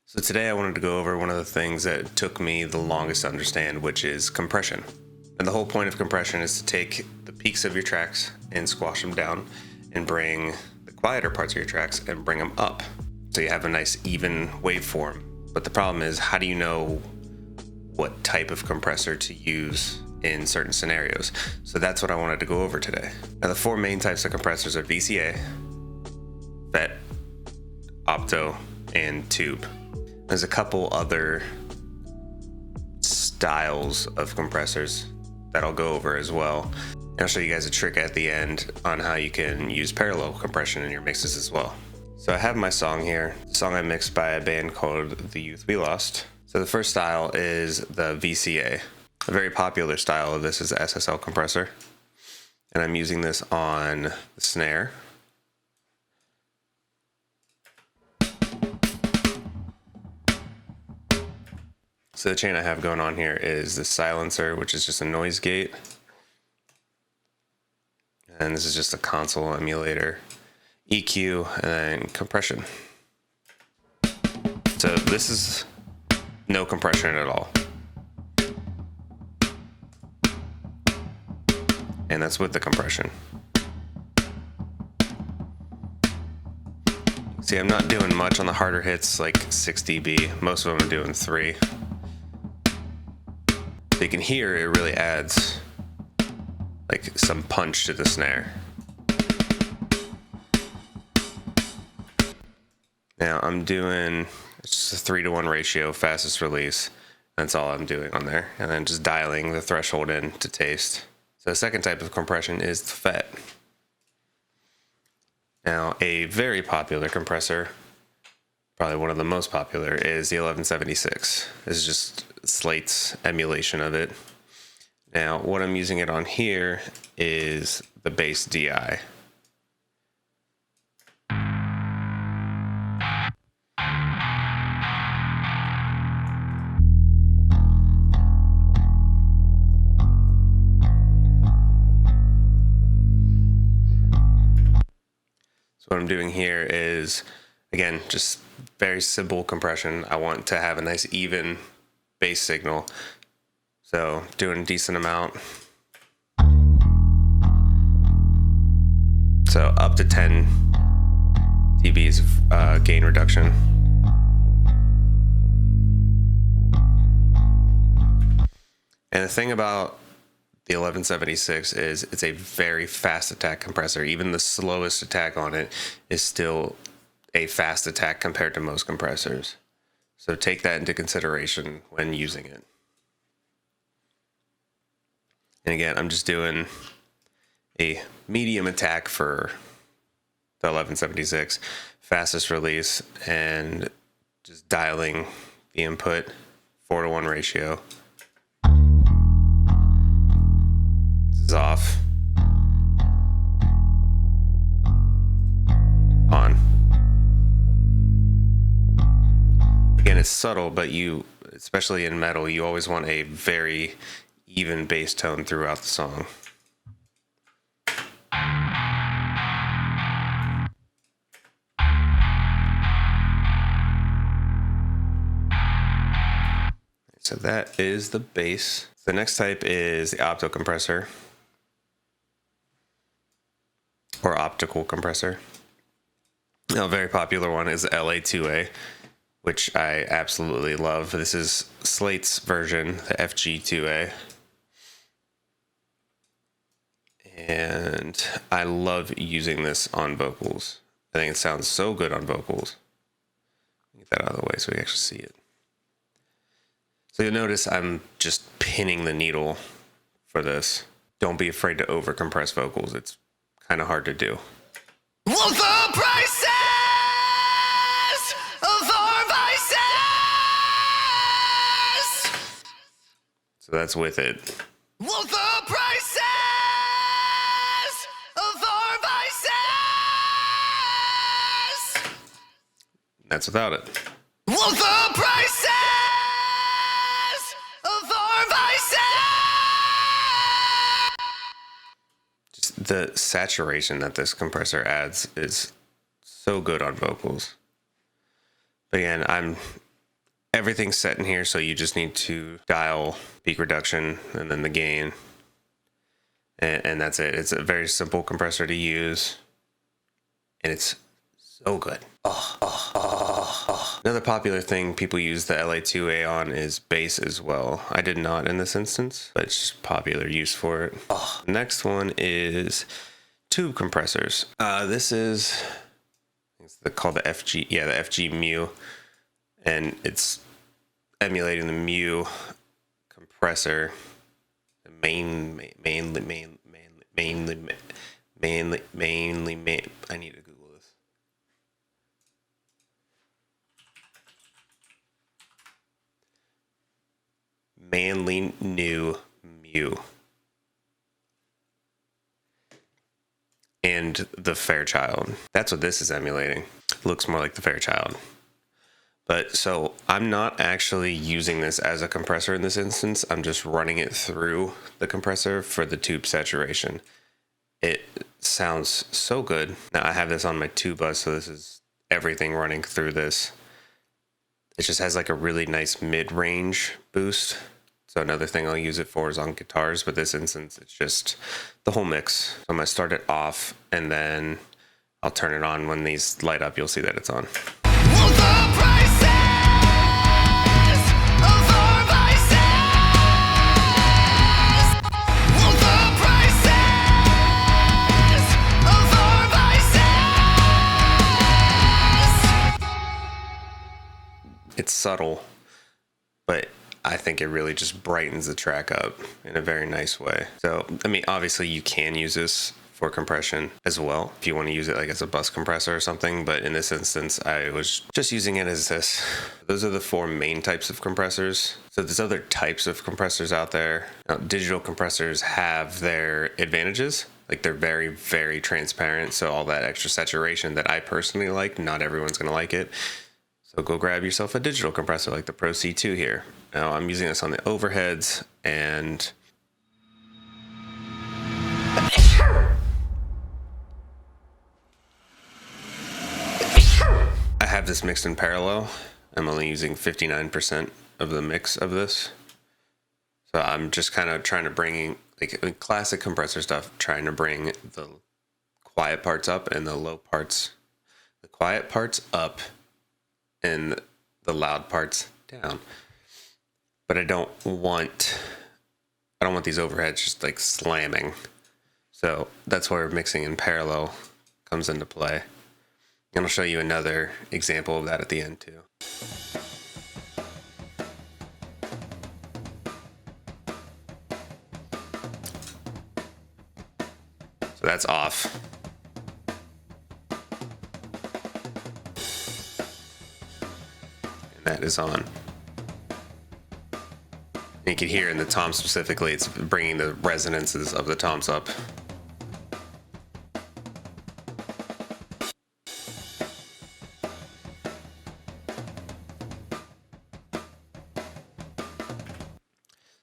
So today I wanted to go over one of the things that took me the longest to understand, which is compression. And the whole point of compression is to take the peaks of your tracks and squash them down and bring the quieter parts of your tracks and bring them up. So you have a nice even waveform. But the problem is, how do you know what type of compressor to use in certain scenarios? So that's what I wanted to go over today. Now the four main types of compressors are VCA, FET, OPTO, and tube. There's a couple other styles of compressors that I'll go over as well. And I'll show you guys a trick at the end on how you can use parallel compression in your mixes as well. So I have my song here, a song I mixed by a band called The Youth We Lost. So the first style is the VCA. A very popular style of this is the SSL compressor. And I'm using this on the snare. So the chain I have going on here is the silencer, which is just a noise gate. And this is just a console emulator, EQ, and then compression. So this is no compression at all. And that's with the compression. See, I'm not doing much on the harder hits, like 6 dB. Most of them I'm doing 3. So you can hear it really adds like some punch to the snare. Now I'm doing just a 3-to-1 ratio, fastest release. That's all I'm doing on there. And then just dialing the threshold in to taste. So the second type of compression is the FET. Now a very popular compressor, probably one of the most popular, is the 1176. This is just Slate's emulation of it. Now what I'm using it on here is the bass DI. So what I'm doing here is, again, just very simple compression. I want to have a nice even bass signal. So doing a decent amount. So up to 10 dBs of gain reduction. And the thing about the 1176 is it's a very fast attack compressor. Even the slowest attack on it is still a fast attack compared to most compressors. So take that into consideration when using it. And again, I'm just doing a medium attack for the 1176, fastest release, and just dialing the input 4-to-1 ratio. Off, on. Again, it's subtle, but you, especially in metal, you always want a very even bass tone throughout the song. So that is the bass. The next type is the opto compressor, or optical compressor. Now, a very popular one is the LA2A, which I absolutely love. This is Slate's version, the FG2A. And I love using this on vocals. I think it sounds so good on vocals. Get that out of the way so we actually see it. So you'll notice I'm just pinning the needle for this. Don't be afraid to overcompress vocals. It's kind of hard to do. Well, the prices of our vices. So that's with it. Well, the prices of our vices. That's without it. Well, the prices of our vices. The saturation that this compressor adds is so good on vocals. But again, I'm everything's set in here, so you just need to dial peak reduction and then the gain. And that's it. It's a very simple compressor to use. And it's so good. Another popular thing people use the LA2A on is bass as well. I did not in this instance, but it's just popular use for it. The next one is tube compressors. This is called the FG, the FG Mu, and it's emulating the Mu compressor. Mainly. I need to Google this. Manly new Mu. And the Fairchild. That's what this is emulating. Looks more like the Fairchild. But so I'm not actually using this as a compressor in this instance. I'm just running it through the compressor for the tube saturation. It sounds so good. Now I have this on my tube bus, so this is everything running through this. It just has like a really nice mid-range boost. So another thing I'll use it for is on guitars, but this instance, it's just the whole mix. So I'm gonna start it off and then I'll turn it on. When these light up, you'll see that it's on. It's subtle, but I think it really just brightens the track up in a very nice way. So, I mean, obviously you can use this for compression as well if you want to use it like as a bus compressor or something, but in this instance I was just using it as this. Those are the four main types of compressors. So there's other types of compressors out there. Now, digital compressors have their advantages. Like they're very, very transparent, so all that extra saturation that I personally like, not everyone's gonna like it. So go grab yourself a digital compressor like the Pro C2 here. Now I'm using this on the overheads, and I have this mixed in parallel. I'm only using 59% of the mix of this. So I'm just kind of trying to bring, like classic compressor stuff, trying to bring the quiet parts up and the quiet parts up and the loud parts down. But I don't want these overheads just like slamming. So that's where mixing in parallel comes into play. And I'll show you another example of that at the end too. So that's off. And that is on. And you can hear in the toms specifically, it's bringing the resonances of the toms up.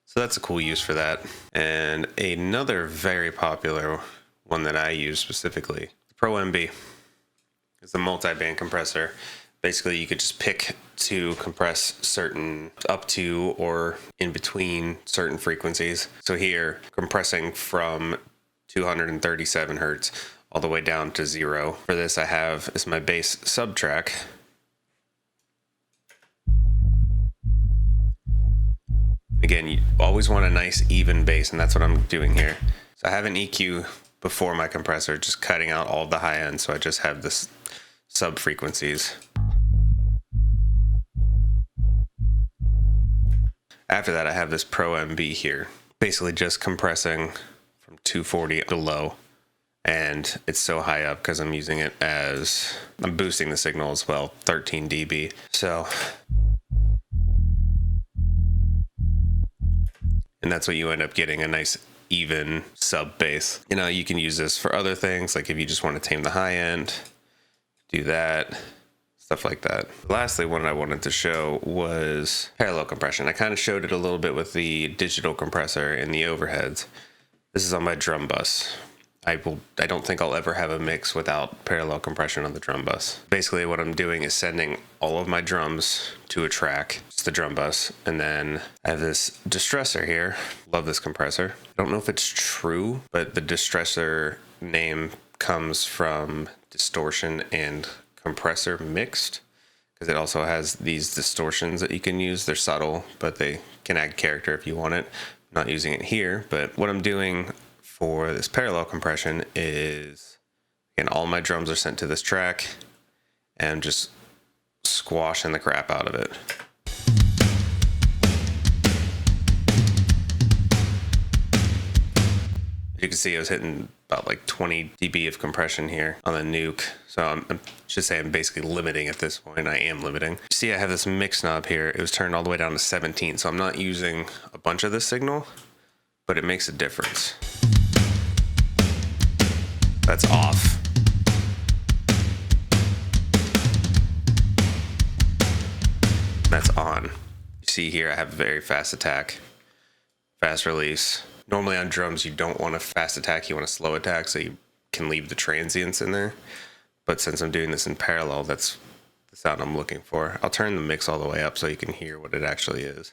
So that's a cool use for that. And another very popular one that I use specifically, the Pro MB, is the multiband compressor. Basically, you could just pick to compress certain up to or in between certain frequencies. So here, compressing from 237 hertz all the way down to 0. For this, I have is my bass subtrack. Again, you always want a nice even bass, and that's what I'm doing here. So I have an EQ before my compressor, just cutting out all the high end, so I just have this sub frequencies. After that, I have this Pro MB here, basically just compressing from 240 to low, and it's so high up because I'm using it as, I'm boosting the signal as well, 13 dB. So, and that's what you end up getting, a nice even sub bass. You know, you can use this for other things, like if you just want to tame the high end, do that, stuff like that. Lastly, one I wanted to show was parallel compression. I kind of showed it a little bit with the digital compressor and the overheads. This is on my drum bus. I don't think I'll ever have a mix without parallel compression on the drum bus. Basically what I'm doing is sending all of my drums to a track. It's the drum bus. And then I have this distressor here. Love this compressor. I don't know if it's true, but the distressor name comes from distortion and compressor mixed, because it also has these distortions that you can use. They're subtle, but they can add character if you want it. I'm not using it here, but what I'm doing for this parallel compression is, again, all my drums are sent to this track and just squashing the crap out of it. You can see I was hitting about like 20 dB of compression here on the nuke. So I should say I'm basically limiting at this point. I am limiting. See, I have this mix knob here. It was turned all the way down to 17. So I'm not using a bunch of this signal, but it makes a difference. That's off. That's on. You see here I have a very fast attack, fast release. Normally on drums you don't want a fast attack, you want a slow attack so you can leave the transients in there. But since I'm doing this in parallel, that's the sound I'm looking for. I'll turn the mix all the way up so you can hear what it actually is.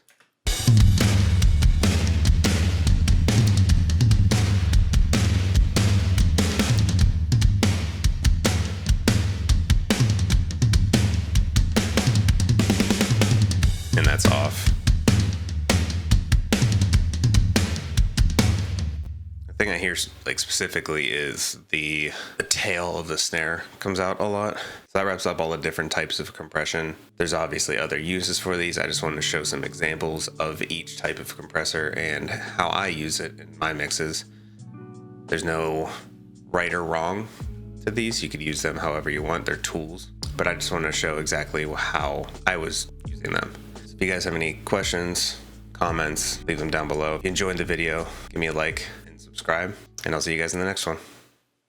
And that's off. The thing I hear like specifically is the tail of the snare comes out a lot. So that wraps up all the different types of compression. There's obviously other uses for these. I just wanted to show some examples of each type of compressor and how I use it in my mixes. There's no right or wrong to these. You could use them however you want. They're tools. But I just want to show exactly how I was using them. If you guys have any questions, comments, leave them down below. If you enjoyed the video, give me a like and subscribe, and I'll see you guys in the next one.